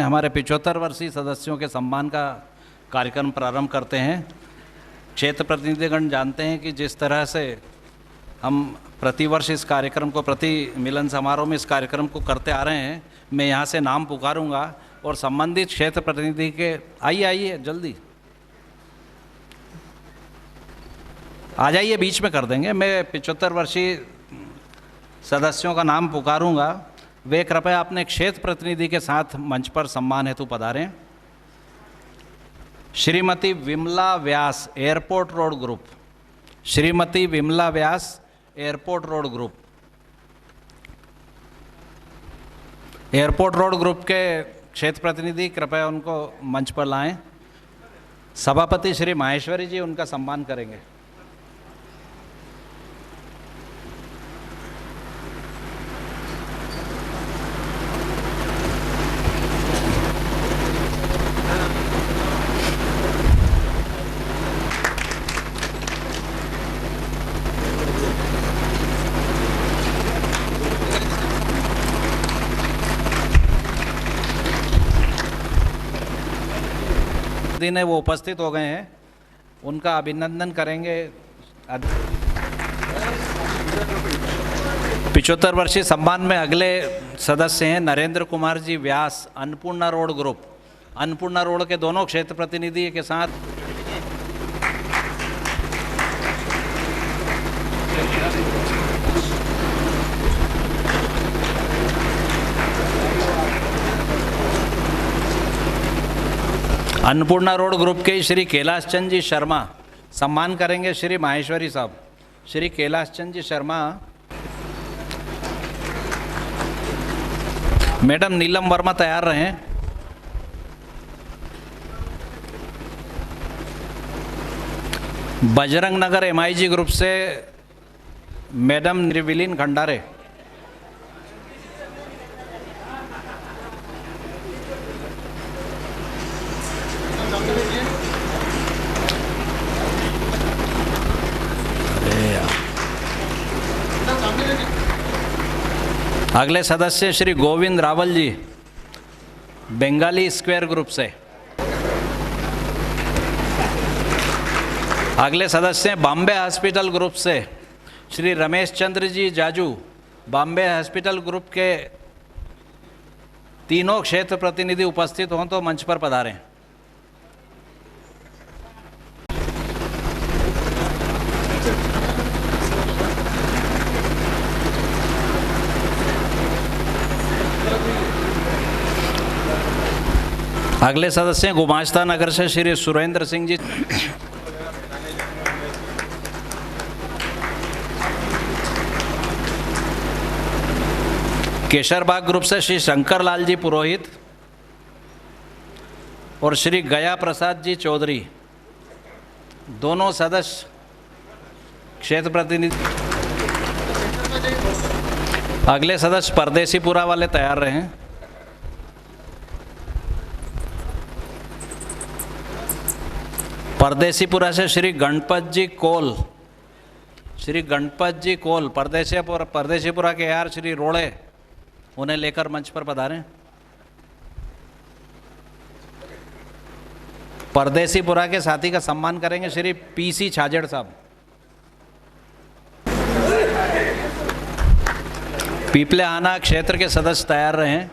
हमारे 75 वर्षीय सदस्यों के सम्मान का कार्यक्रम प्रारंभ करते हैं। क्षेत्र प्रतिनिधिगण जानते हैं कि जिस तरह से हम प्रतिवर्ष इस कार्यक्रम को, प्रति मिलन समारोह में इस कार्यक्रम को करते आ रहे हैं, मैं यहाँ से नाम पुकारूंगा और संबंधित क्षेत्र प्रतिनिधि के आइए जल्दी आ जाइए, बीच में कर देंगे। मैं 75 वर्षीय सदस्यों का नाम पुकारूंगा, वे कृपया अपने क्षेत्र प्रतिनिधि के साथ मंच पर सम्मान हेतु पधारें। Shrimati Vimla Vyas, airport road group. Shrimati Vimla Vyas, airport road group. Airport road group के क्षेत्र प्रतिनिधि कृपया उनको मंच पर लाएं। सभापति श्री माहेश्वरी जी उनका सम्मान करेंगे। दिन है वो उपस्थित हो गए हैं, उनका अभिनंदन करेंगे। 75 वर्षीय सम्मान में अगले सदस्य हैं Narendra Kumar ji Vyas, Annapurna road group. Annapurna road के दोनों क्षेत्र प्रतिनिधि के साथ अन्नपूर्णा रोड ग्रुप के श्री कैलाश चंद जी शर्मा सम्मान करेंगे। श्री माहेश्वरी साहब, श्री कैलाश चंद जी शर्मा। मैडम नीलम वर्मा तैयार रहें। बजरंग नगर एमआईजी ग्रुप से मैडम निर्विलीन खंडारे। अगले सदस्य श्री गोविंद रावल जी, बंगाली स्क्वायर ग्रुप से। अगले सदस्य बॉम्बे हॉस्पिटल ग्रुप से श्री रमेश चंद्र जी जाजू। बॉम्बे हॉस्पिटल ग्रुप के तीनों क्षेत्र प्रतिनिधि उपस्थित हों तो मंच पर पधारें। अगले सदस्य गुमास्ता नगर से श्री सुरेंद्र सिंह जी। केशरबाग ग्रुप से श्री शंकर लाल जी पुरोहित और श्री गया प्रसाद जी चौधरी, दोनों सदस्य क्षेत्र प्रतिनिधि। अगले सदस्य परदेसीपुरा वाले तैयार रहें। परदेसीपुरा से श्री गणपत जी कोल, श्री गणपत जी कोल। परदेसीपुरा के यार श्री रोड़े, उन्हें लेकर मंच पर पधारें। परदेसीपुरा के साथी का सम्मान करेंगे श्री पीसी छाजेड़ साहब। पीपलेहाना क्षेत्र के सदस्य तैयार रहें।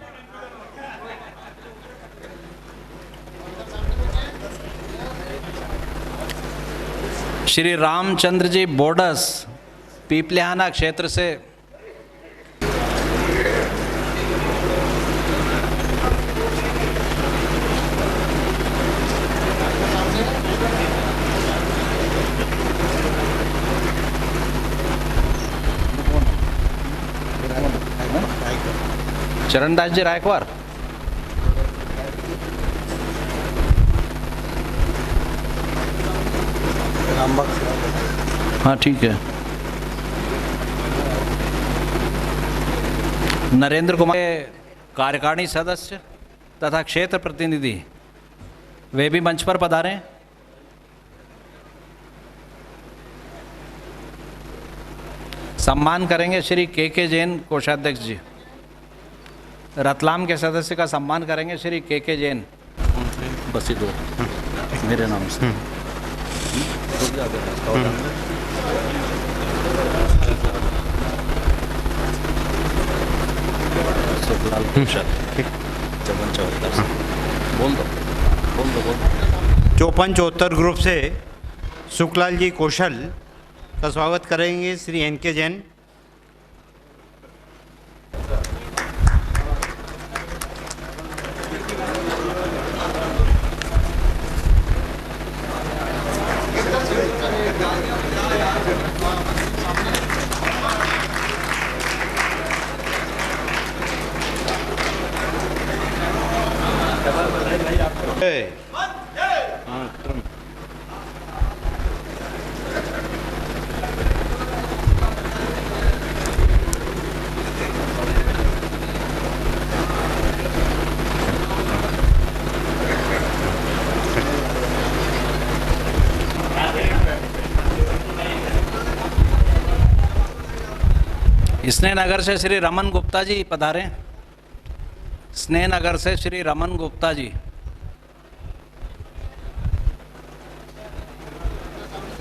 श्री रामचंद्र जी बोडस, पीपलेहाना क्षेत्र से। चरणदास जी रायकवार। हाँ ठीक है। नरेंद्र कुमार कार्यकारिणी सदस्य तथा क्षेत्र प्रतिनिधि, वे भी मंच पर पधारें। सम्मान करेंगे श्री के जैन कोषाध्यक्ष जी। रतलाम के सदस्य का सम्मान करेंगे श्री के जैन। बस ही दो मेरे नाम से। सुखलाल कौशल, 54-74 बोल दो। 54-74 ग्रुप से सुखलाल जी कौशल का स्वागत करेंगे श्री एन.के. जैन। स्नेहनगर से श्री रमन गुप्ता जी पधारें। स्नेहनगर से श्री रमन गुप्ता जी।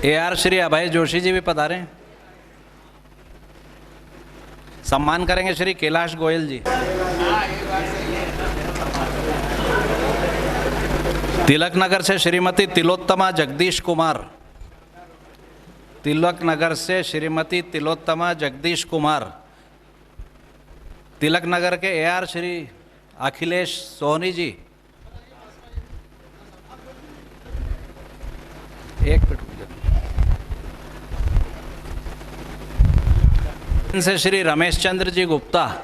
AR श्री अभय जोशी जी भी पधारें। सम्मान करेंगे श्री कैलाश गोयल जी। तिलक नगर से श्रीमती तिलोत्तमा जगदीश कुमार। तिलक नगर से श्रीमती तिलोत्तमा जगदीश कुमार। तिलक नगर के AR श्री अखिलेश सोनी जी। एक मिनट से श्री रमेश चंद्र जी गुप्ता।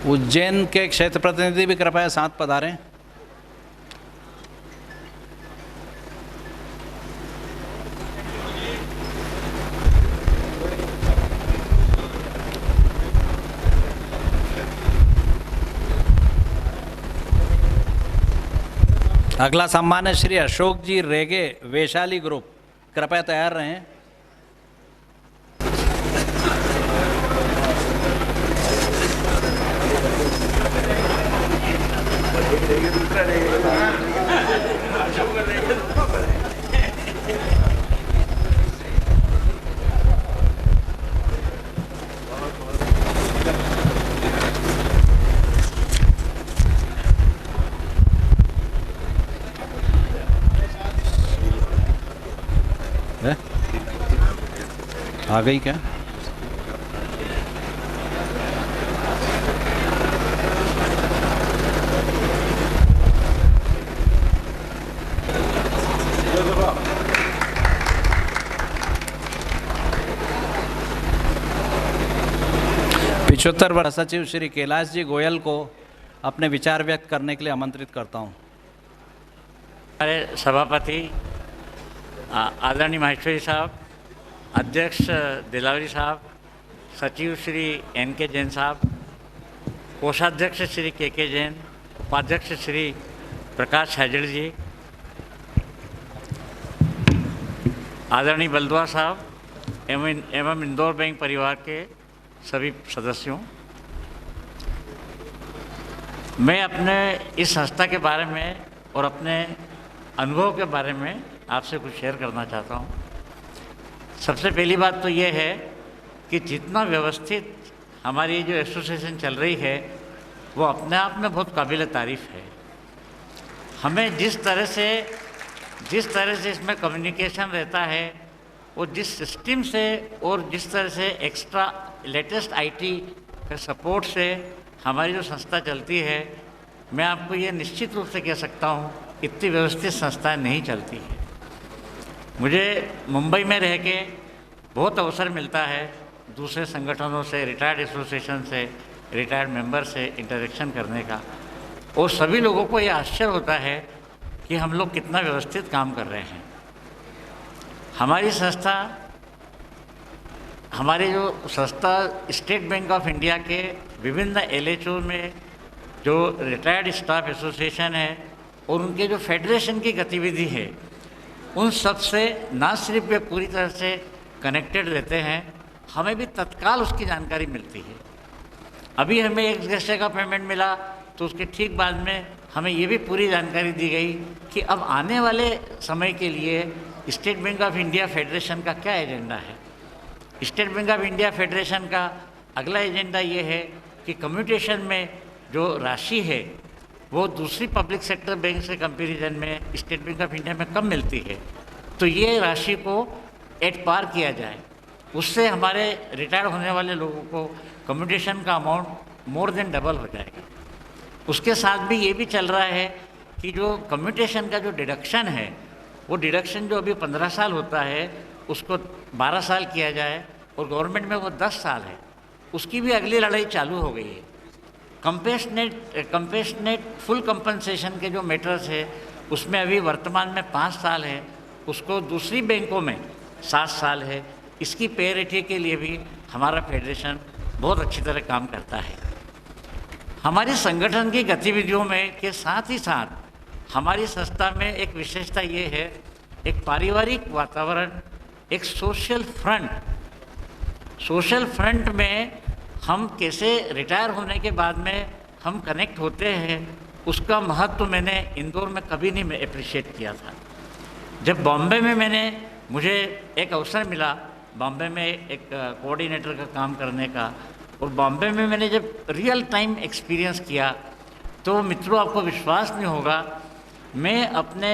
उज्जैन के क्षेत्र प्रतिनिधि भी कृपया साथ पधारें। अगला सम्मान है श्री अशोक जी रेगे, वैशाली ग्रुप। कृपया तैयार रहें। आ गई क्या? पिछहत्तर वर्ष सचिव श्री कैलाश जी गोयल को अपने विचार व्यक्त करने के लिए आमंत्रित करता हूं। हमारे सभापति आदरणीय माहेश्वरी साहब, अध्यक्ष दिलावरी साहब, सचिव श्री एन.के. जैन साहब, कोषाध्यक्ष श्री के जैन, उपाध्यक्ष श्री प्रकाश हैजड़ जी, आदरणीय बलद्वा साहब एवं इंदौर बैंक परिवार के सभी सदस्यों, मैं अपने इस संस्था के बारे में और अपने अनुभव के बारे में आपसे कुछ शेयर करना चाहता हूँ। सबसे पहली बात तो ये है कि जितना व्यवस्थित हमारी जो एसोसिएशन चल रही है वो अपने आप में बहुत काबिल तारीफ़ है। हमें जिस तरह से इसमें कम्युनिकेशन रहता है और जिस सिस्टम से और जिस तरह से एक्स्ट्रा लेटेस्ट आईटी के सपोर्ट से हमारी जो संस्था चलती है, मैं आपको ये निश्चित रूप से कह सकता हूँ इतनी व्यवस्थित संस्थाएं नहीं चलती है। मुझे मुंबई में रह के बहुत अवसर मिलता है दूसरे संगठनों से, रिटायर्ड एसोसिएशन से, रिटायर्ड मेंबर से इंटरेक्शन करने का, और सभी लोगों को ये आश्चर्य होता है कि हम लोग कितना व्यवस्थित काम कर रहे हैं। हमारी संस्था, हमारी जो संस्था स्टेट बैंक ऑफ इंडिया के विभिन्न LHO में जो रिटायर्ड स्टाफ एसोसिएशन है और उनके जो फेडरेशन की गतिविधि है, उन सब से ना सिर्फ वे पूरी तरह से कनेक्टेड रहते हैं, हमें भी तत्काल उसकी जानकारी मिलती है। अभी हमें एक पैसे का पेमेंट मिला तो उसके ठीक बाद में हमें ये भी पूरी जानकारी दी गई कि अब आने वाले समय के लिए state bank of India federation का क्या एजेंडा है। State bank of India federation का अगला एजेंडा ये है कि कम्यूटेशन में जो राशि है वो दूसरी पब्लिक सेक्टर बैंक से कंपैरिजन में स्टेट बैंक ऑफ इंडिया में कम मिलती है, तो ये राशि को एट पार किया जाए। उससे हमारे रिटायर होने वाले लोगों को कम्यूटेशन का अमाउंट मोर देन डबल हो जाएगा। उसके साथ भी ये भी चल रहा है कि जो कम्यूटेशन का जो डिडक्शन है, वो डिडक्शन जो अभी 15 साल होता है उसको 12 साल किया जाए, और गवर्नमेंट में वो 10 साल है। उसकी भी अगली लड़ाई चालू हो गई है। कंपेशनेट फुल कंपनसेशन के जो मैटर्स है उसमें अभी वर्तमान में 5 साल है, उसको दूसरी बैंकों में 7 साल है। इसकी पेरिटी के लिए भी हमारा फेडरेशन बहुत अच्छी तरह काम करता है। हमारी संगठन की गतिविधियों में के साथ ही साथ हमारी संस्था में एक विशेषता ये है, एक पारिवारिक वातावरण, एक सोशल फ्रंट में हम कैसे रिटायर होने के बाद में हम कनेक्ट होते हैं, उसका महत्व मैंने इंदौर में कभी नहीं अप्रिशिएट किया था। जब बॉम्बे में मुझे एक अवसर मिला बॉम्बे में एक कोऑर्डिनेटर का काम करने का, और बॉम्बे में मैंने जब रियल टाइम एक्सपीरियंस किया तो मित्रों आपको विश्वास नहीं होगा, मैं अपने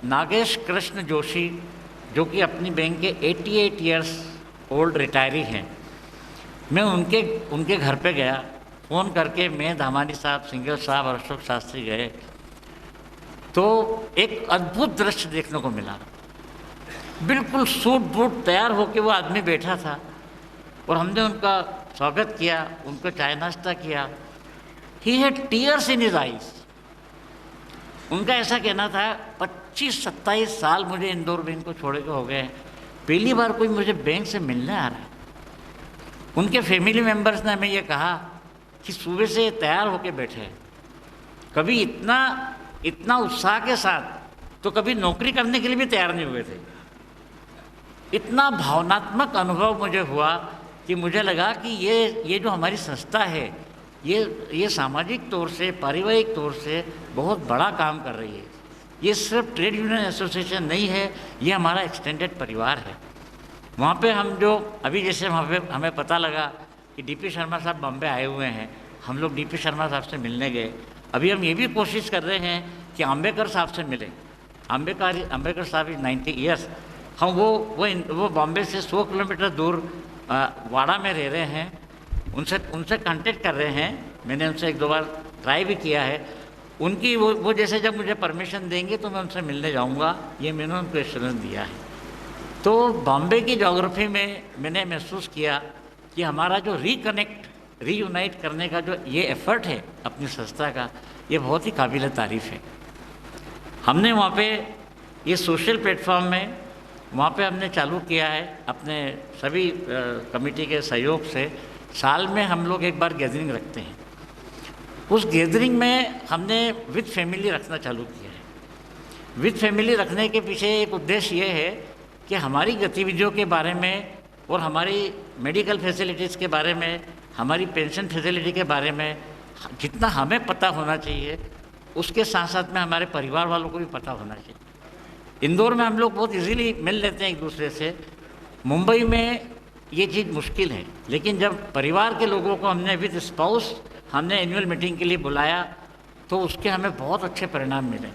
नागेश कृष्ण जोशी जो कि अपनी बैंक के 88 इयर्स ओल्ड रिटायरी हैं, मैं उनके घर पे गया, फ़ोन करके मैं, धामानी साहब, सिंघल साहब और अशोक शास्त्री गए, तो एक अद्भुत दृश्य देखने को मिला। बिल्कुल सूट बूट तैयार होकर वो आदमी बैठा था और हमने उनका स्वागत किया, उनको चाय नाश्ता किया। He had tears in his eyes. उनका ऐसा कहना था 25-27 साल मुझे इंदौर बैंक को छोड़े के हो गए, पहली बार कोई मुझे बैंक से मिलने आ रहा है। उनके फैमिली मेम्बर्स ने हमें ये कहा कि सुबह से तैयार होके बैठे, कभी इतना उत्साह के साथ तो कभी नौकरी करने के लिए भी तैयार नहीं हुए थे। इतना भावनात्मक अनुभव मुझे हुआ कि मुझे लगा कि ये जो हमारी संस्था है ये सामाजिक तौर से, पारिवारिक तौर से बहुत बड़ा काम कर रही है। ये सिर्फ ट्रेड यूनियन एसोसिएशन नहीं है, ये हमारा एक्सटेंडेड परिवार है। वहाँ पे हम जो अभी जैसे वहाँ पे हमें पता लगा कि डीपी शर्मा साहब बॉम्बे आए हुए हैं, हम लोग डीपी शर्मा साहब से मिलने गए। अभी हम ये भी कोशिश कर रहे हैं कि आम्बेडकर साहब से मिलें। आम्बेडकर साहब इज 90 ईयर्स। हम वो बॉम्बे से 100 किलोमीटर दूर वाड़ा में रह रहे हैं, उनसे कांटेक्ट कर रहे हैं। मैंने उनसे 1-2 बार ट्राई भी किया है। उनकी वो जैसे जब मुझे परमिशन देंगे तो मैं उनसे मिलने जाऊंगा, ये मैंने उनको एश्योरेंस दिया है। तो बॉम्बे की ज्योग्राफी में मैंने महसूस किया कि हमारा जो रीयूनाइट करने का जो ये एफर्ट है अपनी संस्था का, ये बहुत ही काबिल तारीफ़ है। हमने वहाँ पे ये सोशल प्लेटफॉर्म में वहाँ पे हमने चालू किया है अपने सभी कमेटी के सहयोग से। साल में हम लोग एक बार गैदरिंग रखते हैं। उस गैदरिंग में हमने विद फैमिली रखना चालू किया है। विद फैमिली रखने के पीछे एक उद्देश्य ये है कि हमारी गतिविधियों के बारे में और हमारी मेडिकल फैसिलिटीज़ के बारे में, हमारी पेंशन फैसिलिटी के बारे में जितना हमें पता होना चाहिए, उसके साथ साथ में हमारे परिवार वालों को भी पता होना चाहिए। इंदौर में हम लोग बहुत इजीली मिल लेते हैं एक दूसरे से, मुंबई में ये चीज़ मुश्किल है। लेकिन जब परिवार के लोगों को हमने विद स्पाउस हमने एनुअल मीटिंग के लिए बुलाया तो उसके हमें बहुत अच्छे परिणाम मिले।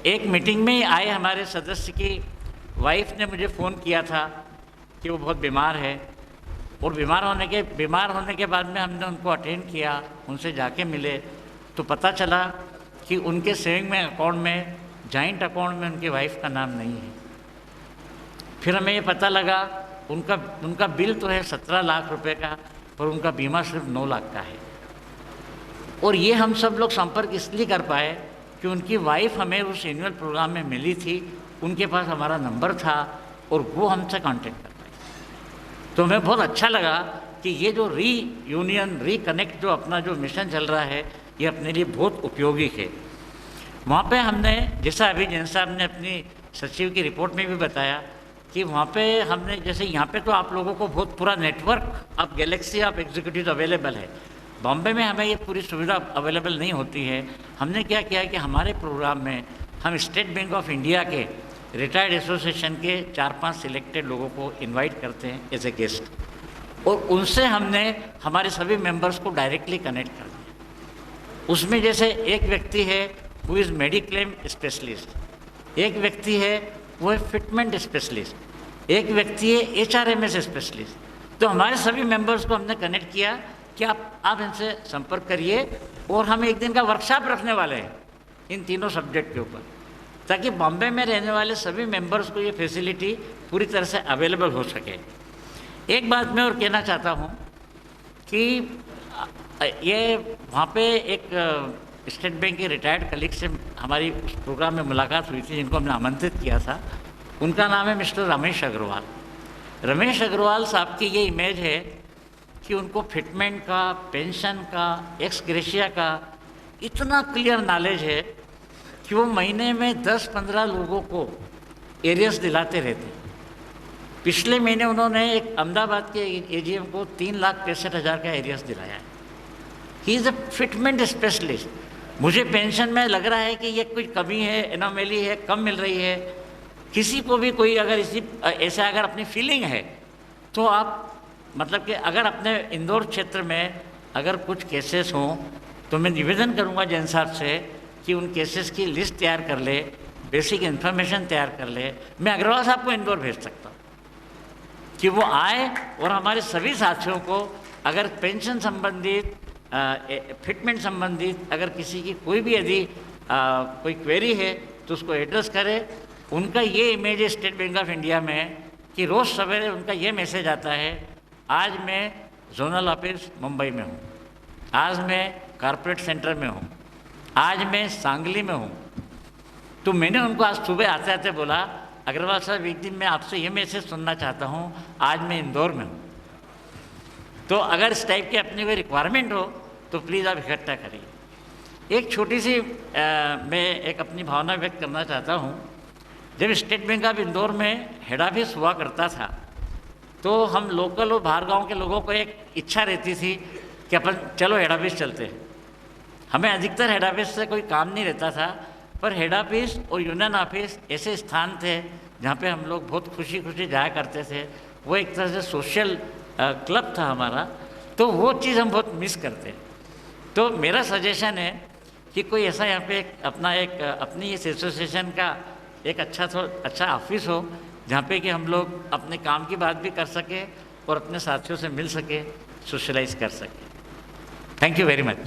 एक मीटिंग में आए हमारे सदस्य की वाइफ ने मुझे फ़ोन किया था कि वो बहुत बीमार है, और बीमार होने के बाद में हमने उनको अटेंड किया, उनसे जाके मिले तो पता चला कि उनके सेविंग में अकाउंट में, जॉइंट अकाउंट में उनकी वाइफ का नाम नहीं है। फिर हमें ये पता लगा उनका बिल तो है 17 लाख रुपए का, पर उनका बीमा सिर्फ 9 लाख का है। और ये हम सब लोग संपर्क इसलिए कर पाए कि उनकी वाइफ हमें उस एनुअल प्रोग्राम में मिली थी, उनके पास हमारा नंबर था और वो हमसे कांटेक्ट कर पाए। तो हमें बहुत अच्छा लगा कि ये जो रिकनेक्ट जो अपना जो मिशन चल रहा है, ये अपने लिए बहुत उपयोगी है। वहाँ पे हमने, जैसा अभी जैन साहब ने अपनी सचिव की रिपोर्ट में भी बताया कि वहाँ पे हमने, जैसे यहाँ पे तो आप लोगों को बहुत पूरा नेटवर्क, आप गैलेक्सी ऑफ एग्जीक्यूटिव अवेलेबल है। बॉम्बे में हमें ये पूरी सुविधा अवेलेबल नहीं होती है। हमने क्या किया कि हमारे प्रोग्राम में हम स्टेट बैंक ऑफ इंडिया के रिटायर्ड एसोसिएशन के 4-5 सिलेक्टेड लोगों को इनवाइट करते हैं एज ए गेस्ट, और उनसे हमने हमारे सभी मेंबर्स को डायरेक्टली कनेक्ट कर दिया। उसमें जैसे एक व्यक्ति है वो इज़ मेडिक्लेम स्पेशलिस्ट, एक व्यक्ति है वो है फिटमेंट स्पेशलिस्ट, एक व्यक्ति है HRMS स्पेशलिस्ट। तो हमारे सभी मेंबर्स को हमने कनेक्ट किया कि आप इनसे संपर्क करिए, और हम एक दिन का वर्कशॉप रखने वाले हैं इन तीनों सब्जेक्ट के ऊपर, ताकि बॉम्बे में रहने वाले सभी मेंबर्स को ये फैसिलिटी पूरी तरह से अवेलेबल हो सके। एक बात मैं और कहना चाहता हूँ कि ये वहाँ पे एक स्टेट बैंक के रिटायर्ड कलीग से हमारी उस प्रोग्राम में मुलाकात हुई थी, जिनको हमने आमंत्रित किया था। उनका नाम है मिस्टर रमेश अग्रवाल। रमेश अग्रवाल साहब की ये इमेज है कि उनको फिटमेंट का, पेंशन का, एक्स ग्रेशिया का इतना क्लियर नॉलेज है कि वो महीने में 10-15 लोगों को एरियस दिलाते रहते। पिछले महीने उन्होंने एक अहमदाबाद के AGM को 3,65,000 का एरियस दिलाया है। He is a fitment specialist. मुझे पेंशन में लग रहा है कि ये कोई कमी है, एनोमेली है, कम मिल रही है, किसी को भी कोई अगर ऐसा अगर अपनी फीलिंग है तो आप मतलब कि अगर अपने इंदौर क्षेत्र में अगर कुछ केसेस हों तो मैं निवेदन करूंगा जैन साहब से कि उन केसेस की लिस्ट तैयार कर ले, बेसिक इन्फॉर्मेशन तैयार कर ले। मैं अग्रवाल साहब को इंदौर भेज सकता हूँ कि वो आए और हमारे सभी साथियों को अगर पेंशन संबंधित, फिटमेंट संबंधित अगर किसी की कोई भी यदि कोई क्वेरी है तो उसको एड्रेस करे। उनका ये इमेज है स्टेट बैंक ऑफ इंडिया में कि रोज़ सवेरे उनका ये मैसेज आता है, आज मैं जोनल ऑफिस मुंबई में हूँ, आज मैं कॉर्पोरेट सेंटर में हूँ, आज मैं सांगली में हूँ। तो मैंने उनको आज सुबह आते आते बोला, अग्रवाल साहब एक दिन मैं आपसे ये मैसेज सुनना चाहता हूँ, आज मैं इंदौर में हूँ। तो अगर इस टाइप की अपनी कोई रिक्वायरमेंट हो तो प्लीज़ आप इकट्ठा करिए। एक छोटी सी मैं एक अपनी भावना व्यक्त करना चाहता हूँ। जब स्टेट बैंक ऑफ इंदौर में हेड ऑफिस हुआ करता था तो हम लोकल और बाहर गाँव के लोगों को एक इच्छा रहती थी कि अपन चलो हेड ऑफिस चलते हैं। हमें अधिकतर हेड ऑफिस से कोई काम नहीं रहता था, पर हेड ऑफिस और यूनियन ऑफिस ऐसे स्थान थे जहाँ पे हम लोग बहुत खुशी खुशी जाया करते थे। वो एक तरह से सोशल क्लब था हमारा, तो वो चीज़ हम बहुत मिस करते हैं। तो मेरा सजेशन है कि कोई ऐसा यहाँ पे अपनी इस एसोसिएशन का एक अच्छा ऑफिस हो जहाँ पे कि हम लोग अपने काम की बात भी कर सकें और अपने साथियों से मिल सके, सोशलाइज कर सकें। Thank you very much.